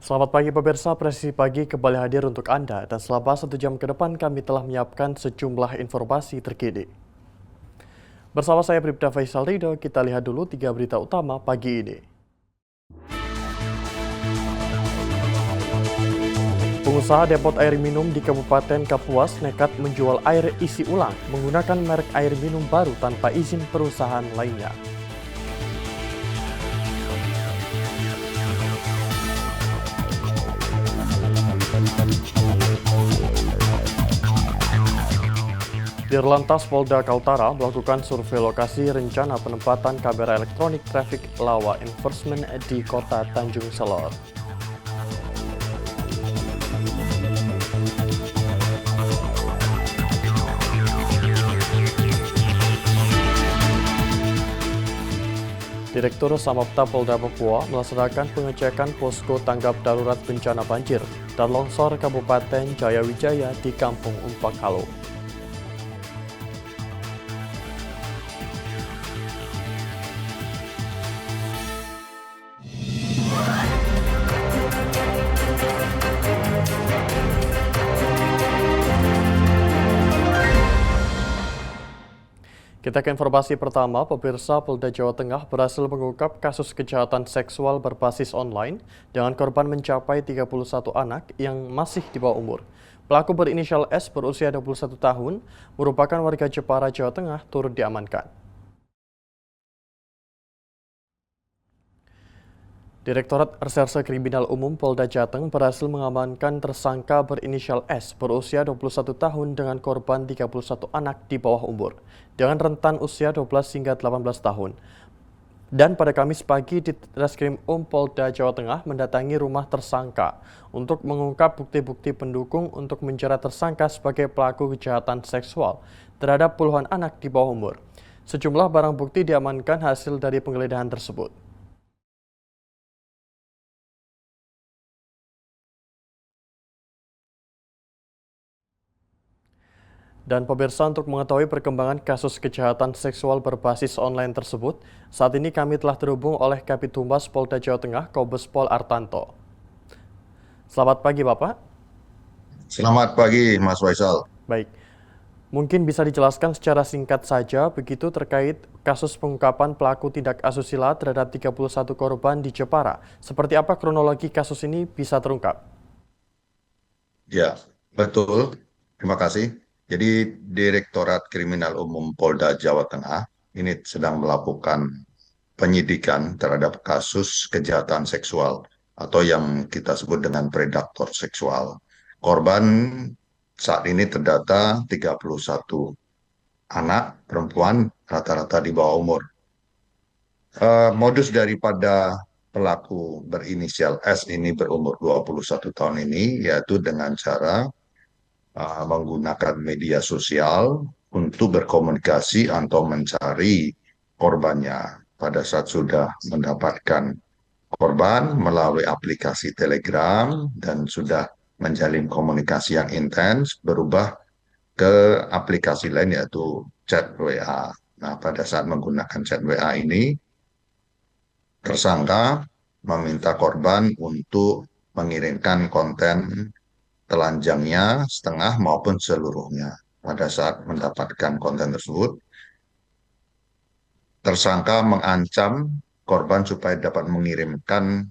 Selamat pagi pemirsa, Presisi Pagi kembali hadir untuk Anda dan selama 1 jam ke depan kami telah menyiapkan sejumlah informasi terkini. Bersama saya Bribda Faisal Rido, kita lihat dulu 3 berita utama pagi ini. Pengusaha depot air minum di Kabupaten Kapuas nekat menjual air isi ulang menggunakan merek air minum baru tanpa izin perusahaan lainnya. Dirlantas Polda Kaltara melakukan survei lokasi rencana penempatan kamera elektronik traffic law enforcement di kota Tanjung Selor. Direktur Samapta Polda Papua melaksanakan pengecekan posko tanggap darurat bencana banjir dan longsor Kabupaten Jayawijaya di Kampung Umpakalo. Kita ke informasi pertama, pemirsa Polda Jawa Tengah berhasil mengungkap kasus kejahatan seksual berbasis online dengan korban mencapai 31 anak yang masih di bawah umur. Pelaku berinisial S berusia 21 tahun, merupakan warga Jepara, Jawa Tengah, turut diamankan. Direktorat Reserse Kriminal Umum Polda Jateng berhasil mengamankan tersangka berinisial S berusia 21 tahun dengan korban 31 anak di bawah umur dengan rentan usia 12 hingga 18 tahun. Dan pada Kamis pagi di Reskrim Polda Jawa Tengah mendatangi rumah tersangka untuk mengungkap bukti-bukti pendukung untuk menjerat tersangka sebagai pelaku kejahatan seksual terhadap puluhan anak di bawah umur. Sejumlah barang bukti diamankan hasil dari penggeledahan tersebut. Dan pemirsa, untuk mengetahui perkembangan kasus kejahatan seksual berbasis online tersebut, saat ini kami telah terhubung oleh Kabid Humas Polda Jawa Tengah, Kombes Pol Artanto. Selamat pagi Bapak. Selamat pagi, Mas Faisal. Baik, mungkin bisa dijelaskan secara singkat saja begitu terkait kasus pengungkapan pelaku tindak asusila terhadap 31 korban di Jepara. Seperti apa kronologi kasus ini bisa terungkap? Ya, betul. Terima kasih. Jadi, Direktorat Kriminal Umum Polda Jawa Tengah ini sedang melakukan penyidikan terhadap kasus kejahatan seksual atau yang kita sebut dengan predator seksual. Korban saat ini terdata 31 anak perempuan rata-rata di bawah umur. Modus daripada pelaku berinisial S ini berumur 21 tahun ini yaitu dengan cara menggunakan media sosial untuk berkomunikasi atau mencari korbannya. Pada saat sudah mendapatkan korban melalui aplikasi Telegram dan sudah menjalin komunikasi yang intens, berubah ke aplikasi lain yaitu chat WA. Nah, pada saat menggunakan chat WA ini, tersangka meminta korban untuk mengirimkan konten telanjangnya setengah maupun seluruhnya. Pada saat mendapatkan konten tersebut, tersangka mengancam korban supaya dapat mengirimkan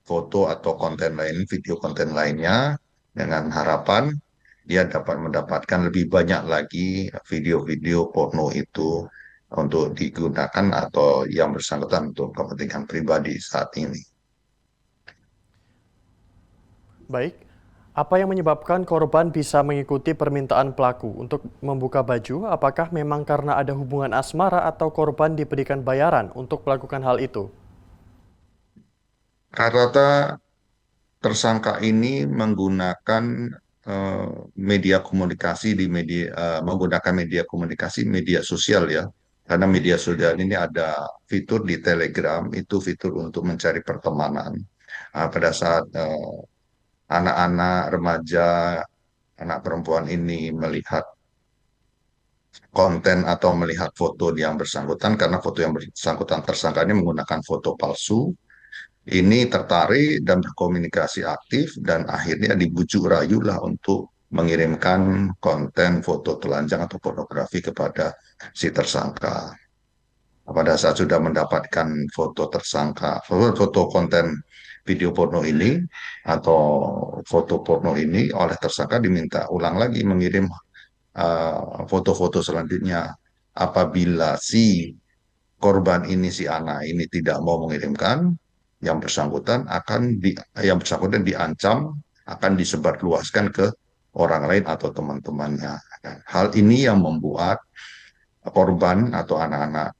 foto atau konten lain, video konten lainnya dengan harapan dia dapat mendapatkan lebih banyak lagi video-video porno itu untuk digunakan atau yang bersangkutan untuk kepentingan pribadi saat ini. Baik, apa yang menyebabkan korban bisa mengikuti permintaan pelaku untuk membuka baju? Apakah memang karena ada hubungan asmara atau korban diberikan bayaran untuk melakukan hal itu? Rata-rata tersangka ini menggunakan eh, media komunikasi menggunakan media komunikasi media sosial ya. Karena media sosial ini ada fitur di Telegram, itu fitur untuk mencari pertemanan. Pada saat anak-anak remaja, anak perempuan ini melihat konten atau melihat foto yang bersangkutan, karena foto yang bersangkutan tersangka ini menggunakan foto palsu, ini tertarik dan berkomunikasi aktif dan akhirnya dibujuk rayulah untuk mengirimkan konten foto telanjang atau pornografi kepada si tersangka. Pada saat sudah mendapatkan foto tersangka, foto konten video porno ini atau foto porno ini oleh tersangka diminta ulang lagi mengirim foto-foto selanjutnya. Apabila si korban ini, si anak ini tidak mau mengirimkan, yang bersangkutan diancam akan disebarluaskan ke orang lain atau teman-temannya. Hal ini yang membuat korban atau anak-anak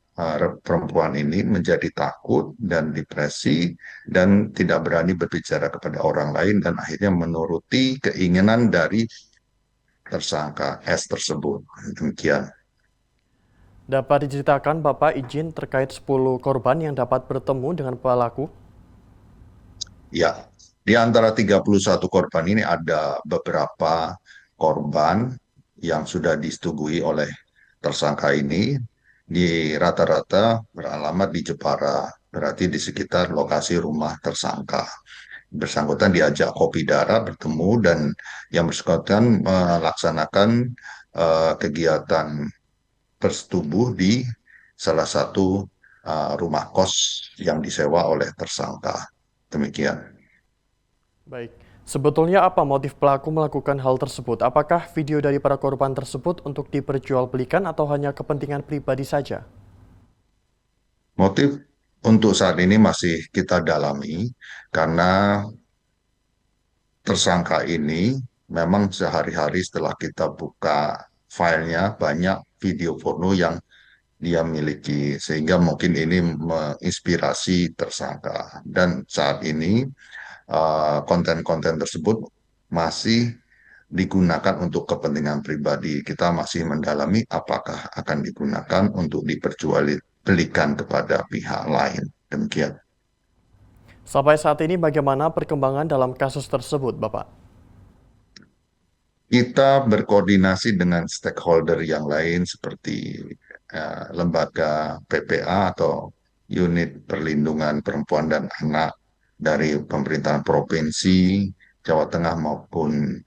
perempuan ini menjadi takut dan depresi dan tidak berani berbicara kepada orang lain dan akhirnya menuruti keinginan dari tersangka S tersebut. Demikian. Dapat diceritakan Bapak izin terkait 10 korban yang dapat bertemu dengan pelaku? Ya, di antara 31 korban ini ada beberapa korban yang sudah disetujui oleh tersangka ini di rata-rata beralamat di Jepara, berarti di sekitar lokasi rumah tersangka. Bersangkutan diajak kopi darah bertemu dan yang bersangkutan melaksanakan kegiatan bersetubuh di salah satu rumah kos yang disewa oleh tersangka. Demikian. Baik. Sebetulnya apa motif pelaku melakukan hal tersebut? Apakah video dari para korban tersebut untuk diperjualbelikan atau hanya kepentingan pribadi saja? Motif untuk saat ini masih kita dalami karena tersangka ini memang sehari-hari setelah kita buka filenya banyak video porno yang dia miliki sehingga mungkin ini menginspirasi tersangka dan saat ini konten-konten tersebut masih digunakan untuk kepentingan pribadi. Kita masih mendalami apakah akan digunakan untuk diperjualbelikan kepada pihak lain. Demikian. Sampai saat ini bagaimana perkembangan dalam kasus tersebut, Bapak? Kita berkoordinasi dengan stakeholder yang lain seperti lembaga PPA atau Unit Perlindungan Perempuan dan Anak dari pemerintahan provinsi Jawa Tengah maupun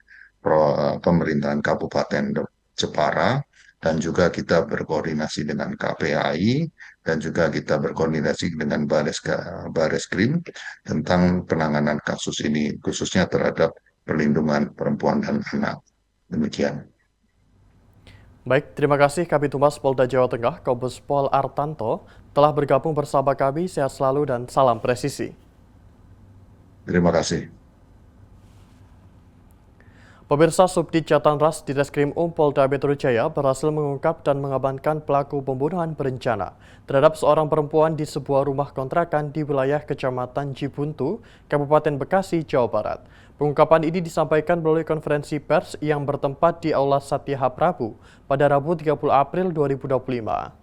pemerintahan Kabupaten Jepara dan juga kita berkoordinasi dengan KPAI dan juga kita berkoordinasi dengan Bareskrim tentang penanganan kasus ini khususnya terhadap perlindungan perempuan dan anak. Demikian. Baik, terima kasih Kabid Humas Polda Jawa Tengah, Kombes Pol Artanto, telah bergabung bersama kami. Sehat selalu dan salam presisi. Terima kasih. Pemirsa, Subdit Jatanras di Reskrim Polda Metro Jaya berhasil mengungkap dan mengamankan pelaku pembunuhan berencana terhadap seorang perempuan di sebuah rumah kontrakan di wilayah Kecamatan Cibuntu, Kabupaten Bekasi, Jawa Barat. Pengungkapan ini disampaikan melalui konferensi pers yang bertempat di Aula Satya Prabu pada Rabu 30 April 2025.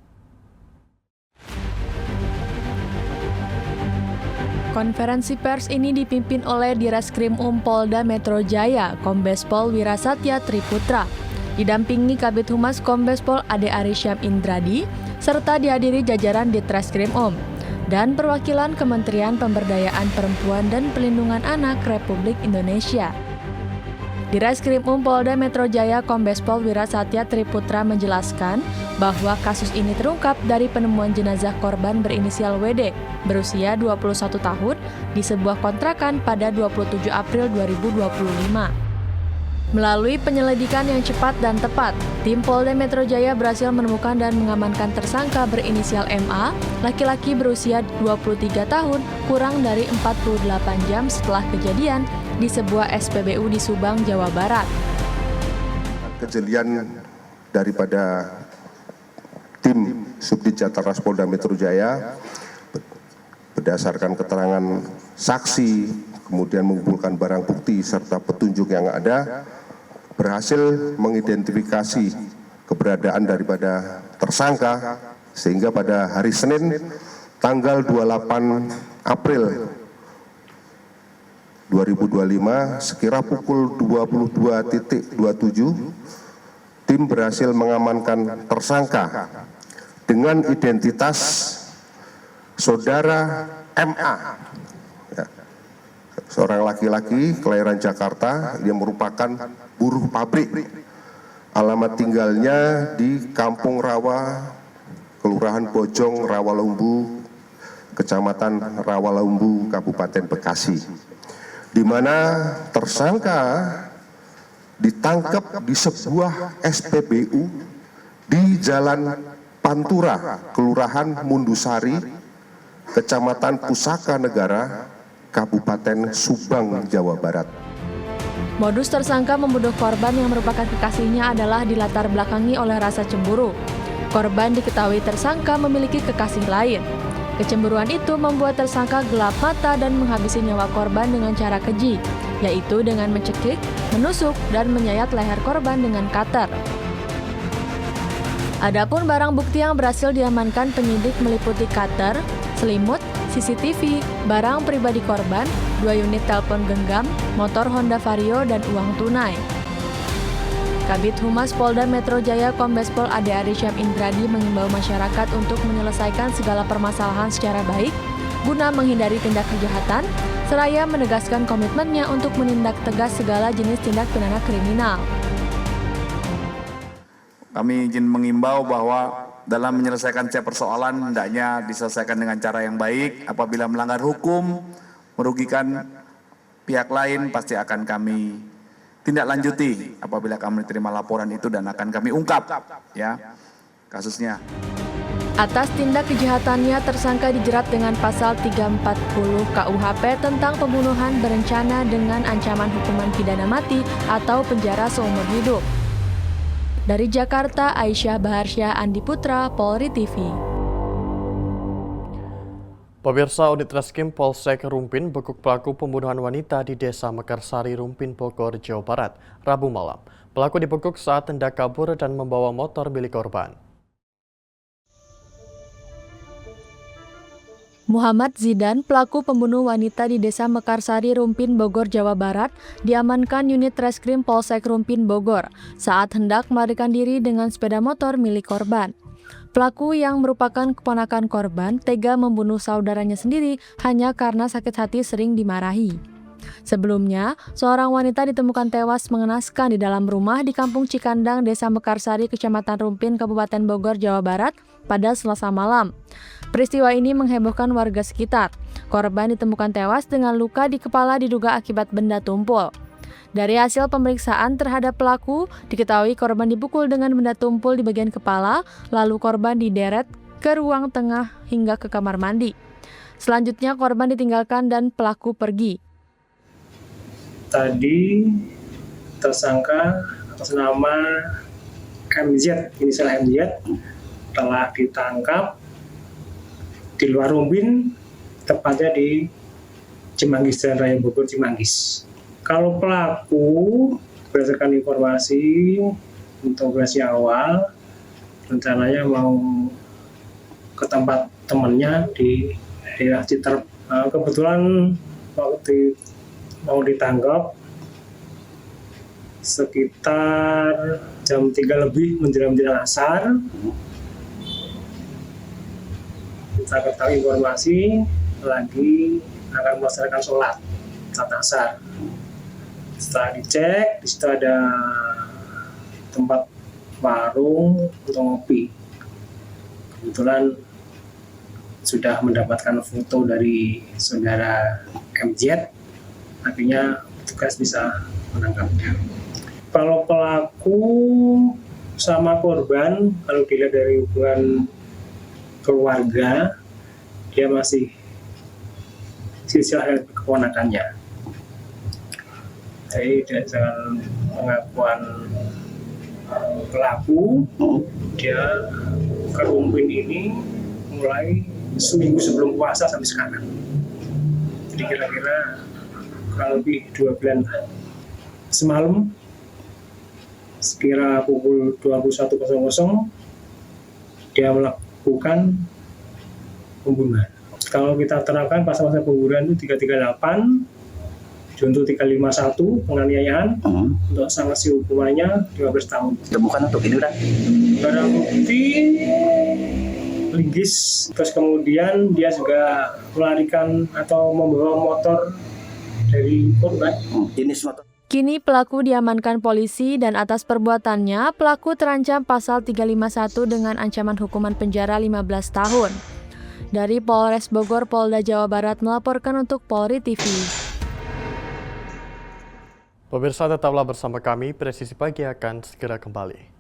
Konferensi pers ini dipimpin oleh Direskrim Polda Metro Jaya, Kombes Pol Wirasatya Triputra, didampingi Kabid Humas Kombes Pol Ade Arisyam Indradi, serta dihadiri jajaran Ditreskrim dan perwakilan Kementerian Pemberdayaan Perempuan dan Pelindungan Anak Republik Indonesia. Direskrim Polda Metro Jaya Kombes Pol Wirasatya Triputra menjelaskan bahwa kasus ini terungkap dari penemuan jenazah korban berinisial WD berusia 21 tahun di sebuah kontrakan pada 27 April 2025. Melalui penyelidikan yang cepat dan tepat, tim Polda Metro Jaya berhasil menemukan dan mengamankan tersangka berinisial MA, laki-laki berusia 23 tahun, kurang dari 48 jam setelah kejadian di sebuah SPBU di Subang, Jawa Barat. Kejelian daripada tim Subdit Jatanras Polda Metro Jaya berdasarkan keterangan saksi, kemudian mengumpulkan barang bukti serta petunjuk yang ada, berhasil mengidentifikasi keberadaan daripada tersangka sehingga pada hari Senin tanggal 28 April 2025 sekira pukul 22.27 tim berhasil mengamankan tersangka dengan identitas saudara MA seorang laki-laki kelahiran Jakarta yang merupakan buruh pabrik. Alamat tinggalnya di Kampung Rawa, Kelurahan Bojong, Rawalumbu, Kecamatan Rawalumbu, Kabupaten Bekasi, di mana tersangka ditangkap di sebuah SPBU di Jalan Pantura, Kelurahan Mundusari, Kecamatan Pusaka Negara, Kabupaten Subang, Jawa Barat. Modus tersangka membunuh korban yang merupakan kekasihnya adalah dilatar belakangi oleh rasa cemburu. Korban diketahui tersangka memiliki kekasih lain. Kecemburuan itu membuat tersangka gelap mata dan menghabisi nyawa korban dengan cara keji, yaitu dengan mencekik, menusuk, dan menyayat leher korban dengan cutter. Adapun barang bukti yang berhasil diamankan penyidik meliputi cutter, selimut, CCTV, barang pribadi korban, 2 unit telepon genggam, motor Honda Vario, dan uang tunai. Kabid Humas Polda Metro Jaya Kombes Pol Ade Arysyam Indradi mengimbau masyarakat untuk menyelesaikan segala permasalahan secara baik guna menghindari tindak kejahatan, seraya menegaskan komitmennya untuk menindak tegas segala jenis tindak pidana kriminal. Kami izin mengimbau bahwa dalam menyelesaikan setiap persoalan hendaknya diselesaikan dengan cara yang baik. Apabila melanggar hukum, merugikan pihak lain, pasti akan kami tindak lanjuti apabila kami terima laporan itu dan akan kami ungkap ya kasusnya. Atas tindak kejahatannya, tersangka dijerat dengan pasal 340 KUHP tentang pembunuhan berencana dengan ancaman hukuman pidana mati atau penjara seumur hidup. Dari Jakarta, Aisyah Baharsyah, Andi Putra, Polri TV. Pemirsa, unit Reskrim Polsek Rumpin bekuk pelaku pembunuhan wanita di Desa Mekarsari, Rumpin, Bogor, Jawa Barat, Rabu malam. Pelaku dibekuk saat hendak kabur dan membawa motor milik korban. Muhammad Zidan, pelaku pembunuh wanita di Desa Mekarsari, Rumpin, Bogor, Jawa Barat, diamankan unit Reskrim Polsek Rumpin, Bogor saat hendak melarikan diri dengan sepeda motor milik korban. Pelaku yang merupakan keponakan korban tega membunuh saudaranya sendiri hanya karena sakit hati sering dimarahi. Sebelumnya, seorang wanita ditemukan tewas mengenaskan di dalam rumah di Kampung Cikandang, Desa Mekarsari, Kecamatan Rumpin, Kabupaten Bogor, Jawa Barat pada Selasa malam. Peristiwa ini menghebohkan warga sekitar. Korban ditemukan tewas dengan luka di kepala diduga akibat benda tumpul. Dari hasil pemeriksaan terhadap pelaku, diketahui korban dipukul dengan benda tumpul di bagian kepala, lalu korban dideret ke ruang tengah hingga ke kamar mandi. Selanjutnya korban ditinggalkan dan pelaku pergi. Tadi tersangka atas nama MZ, inisial MZ, telah ditangkap di luar Rumpin, tepatnya di Cimanggis, Jalan Raya Bogor, Cimanggis. Kalau pelaku, berdasarkan informasi interogasi awal, rencananya mau ke tempat temannya di daerah Citerep. Kebetulan waktu mau ditangkap sekitar jam 3 lebih menjelang asar. Kita ketahui informasi lagi akan melaksanakan sholat asar. Setelah dicek, di situ ada tempat warung untuk ngopi. Kebetulan sudah mendapatkan foto dari saudara MZ, akhirnya tugas bisa menangkapnya. Kalau pelaku sama korban, kalau dilihat dari hubungan keluarga, dia masih silsilah keponakannya. Jadi dengan pengakuan pelaku, dia ke Rumpin ini mulai seminggu sebelum puasa sampai sekarang. Jadi kira-kira kurang lebih 2 bulan. Semalam sekira pukul 21.00 dia melakukan pembunuhan. Kalau kita terapkan pasal-pasal pembunuhan itu 338, junto 351 penganiayaan, untuk sanksi hukumannya 15 tahun. Temukan untuk ini udah. Barang bukti linggis, terus kemudian dia juga melarikan atau membawa motor dari korban. Kini pelaku diamankan polisi dan atas perbuatannya pelaku terancam pasal 351 dengan ancaman hukuman penjara 15 tahun. Dari Polres Bogor, Polda Jawa Barat melaporkan untuk Polri TV. Pemirsa tetaplah bersama kami, Presisi Pagi akan segera kembali.